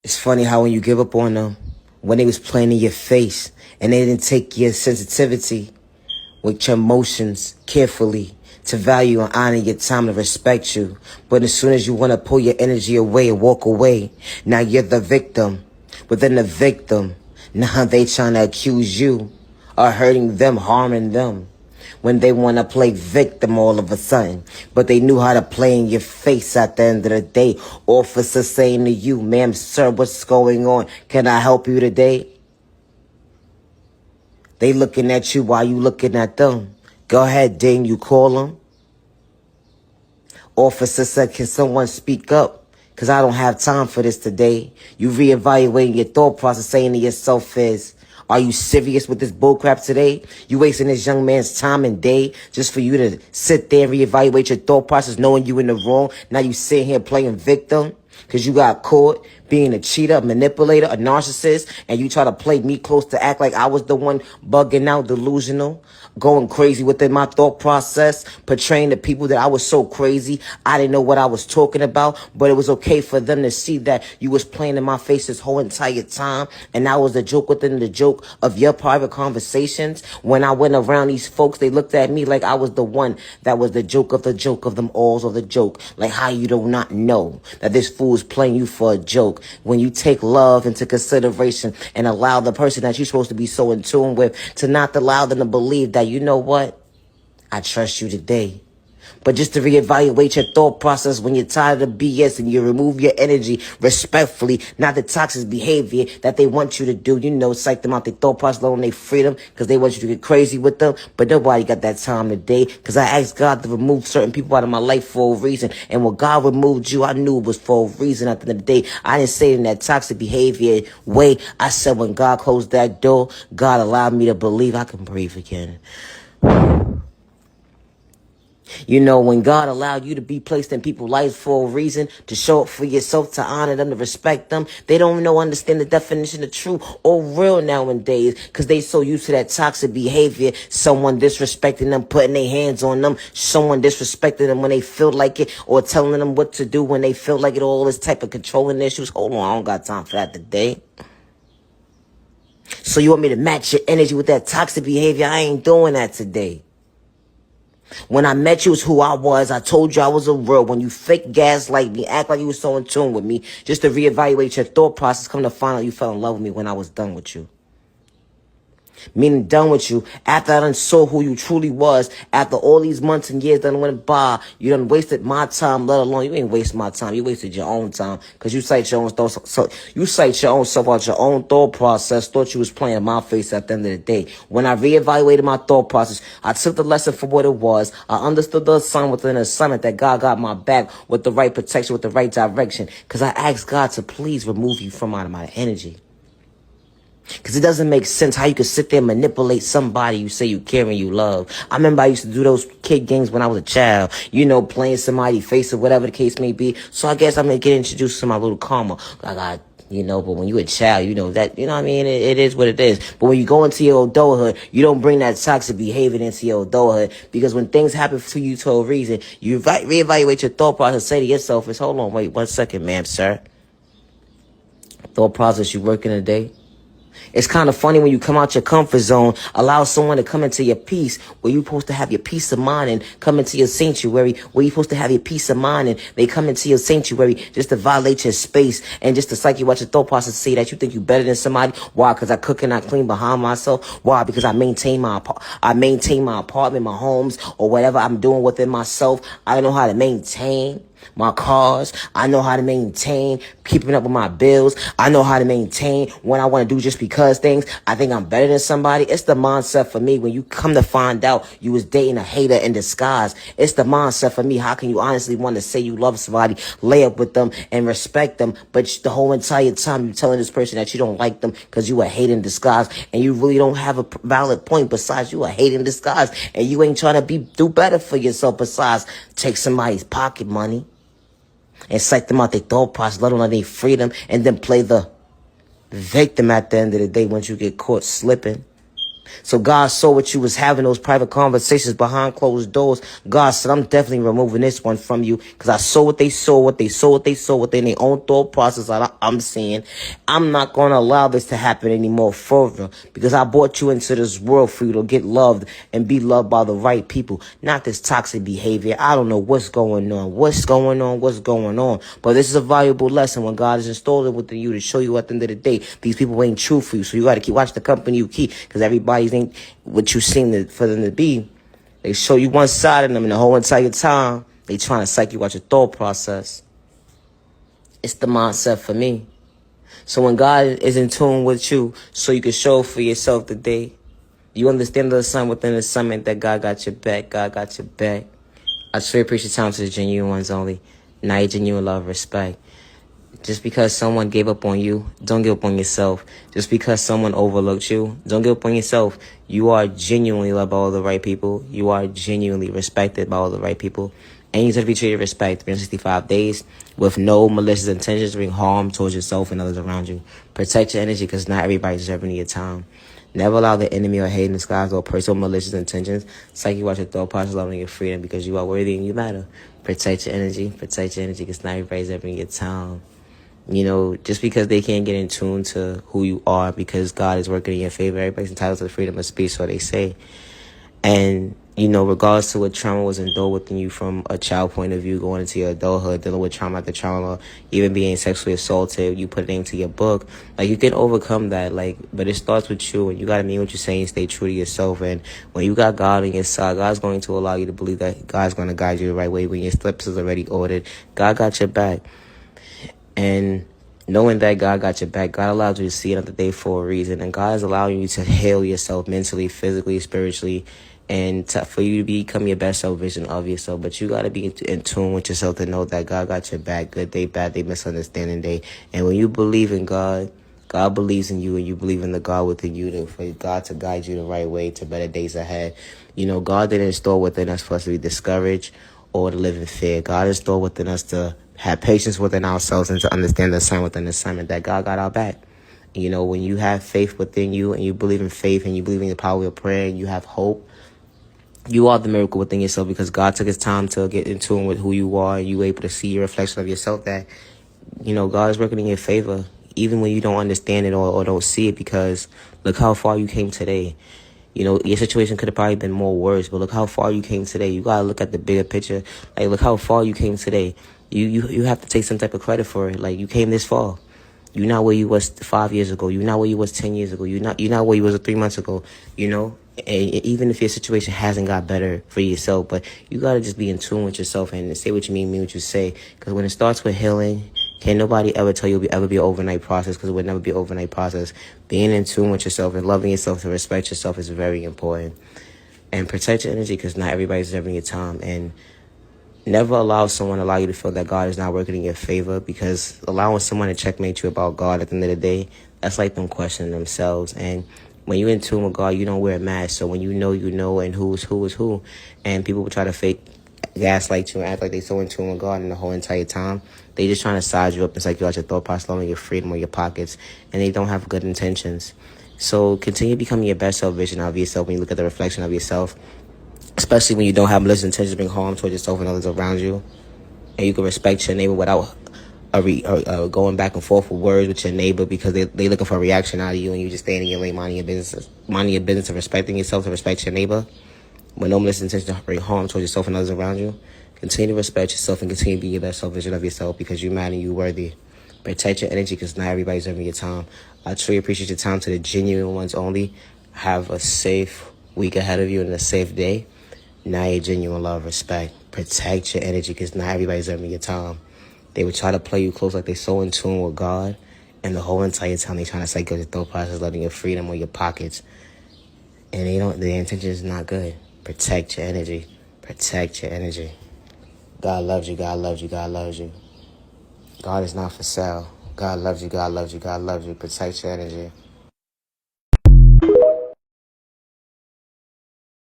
It's funny how when you give up on them, when they was playing in your face and they didn't take your sensitivity with your emotions carefully to value and honor your time to respect you. But as soon as you want to pull your energy away and walk away, now you're the victim. Within the victim, now they trying to accuse you of hurting them, harming them. When they want to play victim all of a sudden. But they knew how to play in your face at the end of the day. Officer saying to you, ma'am, sir, what's going on? Can I help you today? They looking at you while you looking at them. Go ahead, Dane, you call them. Officer said, can someone speak up? Because I don't have time for this today. You reevaluating your thought process, saying to yourself is, are you serious with this bullcrap today? You wasting this young man's time and day just for you to sit there and reevaluate your thought process knowing you in the wrong. Now you sitting here playing victim because you got caught being a cheater, a manipulator, a narcissist, and you try to play me close to act like I was the one bugging out, delusional, going crazy within my thought process, portraying to people that I was so crazy, I didn't know what I was talking about, but it was okay for them to see that you was playing in my face this whole entire time, and I was the joke within the joke of your private conversations. When I went around these folks, they looked at me like I was the one that was the joke of them alls of the joke. Like, how you do not know that this fool is playing you for a joke? When you take love into consideration and allow the person that you're supposed to be so in tune with to not allow them to believe that, you know what, I trust you today. But just to reevaluate your thought process when you're tired of BS and you remove your energy respectfully, not the toxic behavior that they want you to do. You know, psych them out their thought process, let them their freedom because they want you to get crazy with them. But nobody got that time today because I asked God to remove certain people out of my life for a reason. And when God removed you, I knew it was for a reason at the end of the day. I didn't say it in that toxic behavior way. I said when God closed that door, God allowed me to believe I can breathe again. You know, when God allowed you to be placed in people's lives for a reason, to show up for yourself, to honor them, to respect them, they don't understand the definition of true or real nowadays because they so used to that toxic behavior, someone disrespecting them, putting their hands on them, someone disrespecting them when they feel like it, or telling them what to do when they feel like it, all this type of controlling issues. Hold on, I don't got time for that today. So you want me to match your energy with that toxic behavior? I ain't doing that today. When I met you, it's who I was. I told you I was a real. When you fake gaslight me, act like you were so in tune with me, just to reevaluate your thought process, come to find out you fell in love with me when I was done with you. Meaning done with you after I done saw who you truly was. After all these months and years done went by, you done wasted my time, let alone you ain't wasted my time. You wasted your own time because you cite your own thoughts. So you cite your own self out your own thought process. Thought you was playing in my face at the end of the day. When I reevaluated my thought process, I took the lesson for what it was. I understood the assignment within the assignment that God got my back with the right protection, with the right direction. Because I asked God to please remove you from out of my energy. Because it doesn't make sense how you could sit there and manipulate somebody you say you care and you love. I remember I used to do those kid games when I was a child. You know, playing somebody's face or whatever the case may be. So I guess I'm going to get introduced to my little karma. But when you're a child, you know that, you know what I mean? It is what it is. But when you go into your adulthood, you don't bring that toxic behavior into your adulthood. Because when things happen to you for a reason, you reevaluate your thought process, say to yourself, hold on, wait 1 second, ma'am, sir. Thought process you working today? It's kind of funny when you come out your comfort zone, allow someone to come into your peace where you're supposed to have your peace of mind and come into your sanctuary where you're supposed to have your peace of mind and they come into your sanctuary just to violate your space and just to psych you out your thought process, say that you think you're better than somebody. Why? Because I cook and I clean behind myself. Why? Because I maintain my apartment, my homes, or whatever I'm doing within myself. I know how to maintain my cars. I know how to maintain keeping up with my bills. I know how to maintain when I want to do just because things. I think I'm better than somebody. It's the mindset for me when you come to find out you was dating a hater in disguise. It's the mindset for me. How can you honestly want to say you love somebody, lay up with them and respect them, but the whole entire time you're telling this person that you don't like them because you a hate in disguise and you really don't have a valid point besides you a hate in disguise and you ain't trying to do better for yourself besides take somebody's pocket money and psych them out their thought process, let alone their freedom, and then play the victim at the end of the day once you get caught slipping. So God saw what you was having, those private conversations behind closed doors. God said, I'm definitely removing this one from you because I saw what they saw, within their own thought process. I'm seeing. I'm not going to allow this to happen anymore further because I brought you into this world for you to get loved and be loved by the right people, not this toxic behavior. I don't know what's going on. But this is a valuable lesson when God is installing within you to show you at the end of the day, these people ain't true for you. So you got to keep watch the company you keep because everybody ain't what you seem for them to be. They show you one side of them and the whole entire time they trying to psych you out your thought process. It's the mindset for me. So when God is in tune with you, so you can show for yourself today, you understand the assignment within the assignment that God got your back. God got your back. I truly appreciate your time to the genuine ones only. Now your genuine love, respect. Just because someone gave up on you, don't give up on yourself. Just because someone overlooked you, don't give up on yourself. You are genuinely loved by all the right people. You are genuinely respected by all the right people. And you deserve to be treated with respect 365 days with no malicious intentions to bring harm towards yourself and others around you. Protect your energy because not everybody deserves any of your time. Never allow the enemy or hate in disguise or personal malicious intentions psych you out your thought process, loving your freedom because you are worthy and you matter. Protect your energy because not everybody deserves any of your time. You know, just because they can't get in tune to who you are because God is working in your favor, everybody's entitled to the freedom of speech, so they say. And, you know, regardless to what trauma was endured within you from a child point of view, going into your adulthood, dealing with trauma after trauma, even being sexually assaulted, you put it into your book. Like, you can overcome that, but it starts with you, and you got to mean what you're saying, stay true to yourself. And when you got God on your side, God's going to allow you to believe that God's going to guide you the right way. When your steps is already ordered, God got your back. And knowing that God got your back, God allowed you to see another day for a reason. And God is allowing you to heal yourself mentally, physically, spiritually, and for you to become your best self vision of yourself. But you got to be in tune with yourself to know that God got your back. Good day, bad day, misunderstanding day. And when you believe in God, God believes in you, and you believe in the God within you for God to guide you the right way to better days ahead. You know, God didn't install within us for us to be discouraged or to live in fear. God installed within us to have patience within ourselves and to understand the assignment within the assignment that God got our back. You know, when you have faith within you and you believe in faith and you believe in the power of prayer and you have hope, you are the miracle within yourself because God took his time to get in tune with who you are and you were able to see your reflection of yourself that, you know, God is working in your favor even when you don't understand it or don't see it because look how far you came today. You know, your situation could have probably been more worse, but look how far you came today. You gotta look at the bigger picture. Like, look how far you came today. You have to take some type of credit for it. Like, you came this far. You're not where you was 5 years ago. You're not where you was 10 years ago. You're not where you was 3 months ago. You know, and even if your situation hasn't got better for yourself, but you gotta just be in tune with yourself and say what you mean what you say. Because when it starts with healing, can't nobody ever tell you it'll ever be an overnight process because it would never be an overnight process. Being in tune with yourself and loving yourself and respect yourself is very important. And protect your energy because not everybody's deserving your time. And never allow someone to allow you to feel that God is not working in your favor because allowing someone to checkmate you about God at the end of the day, that's like them questioning themselves. And when you're in tune with God, you don't wear a mask. So when you know, and who is who. And people will try to fake gaslight you and act like they so in tune with God and the whole entire time. They just trying to size you up and psych you out your thought process, loving your freedom or your pockets, and they don't have good intentions. So continue becoming your best self vision of yourself when you look at the reflection of yourself, especially when you don't have malicious intentions to bring harm towards yourself and others around you. And you can respect your neighbor without going back and forth with words with your neighbor because they looking for a reaction out of you and you just staying in your lane, minding your business and respecting yourself to respect your neighbor. With no malicious intention to bring harm towards yourself and others around you. Continue to respect yourself and continue to be your best self vision of yourself because you matter and you worthy. Protect your energy because not everybody's having your time. I truly appreciate your time to the genuine ones only. Have a safe week ahead of you and a safe day. Now your genuine love, respect. Protect your energy because not everybody's having your time. They would try to play you close like they so in tune with God. And the whole entire time they trying to psych your thought process, letting your freedom or your pockets. And their intention is not good. Protect your energy. Protect your energy. God loves you. God loves you. God loves you. God is not for sale. God loves you. God loves you. God loves you. Protect your energy.